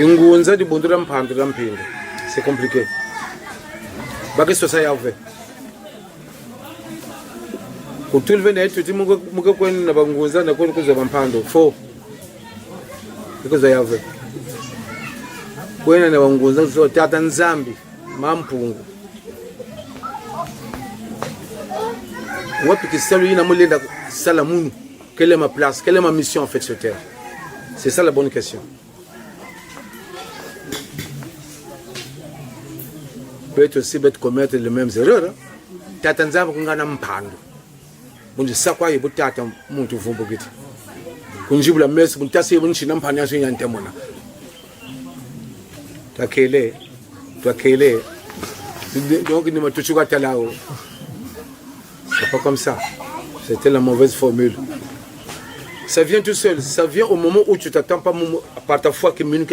kingunza di bundura mpando la mpinde. C'est compliqué. Baki sosa ya ve. Kutulve na etu muka kweni na bangunza na kweni kuza mpando. 4. Because ya ve. Kweni na bangunza so tata nzambi, mpungu. Wapi kisalo yina mulenda salamunu. Quelle est ma place? Quelle est ma mission en fait sur terre? C'est ça la bonne question. Peut-être aussi commettre les mêmes erreurs. Tata nzambi kungana mpando. Mundi sakwa yibu tata muntu vumbu giti. Kunjibula mesi muntasi yibu nchina mpanya so yantemona. Twakele. Donc ni matuchuka talao. C'est pas comme ça. C'était la mauvaise formule. Ça vient tout seul. Ça vient au moment où tu t'attends pas par ta foi Kiminu.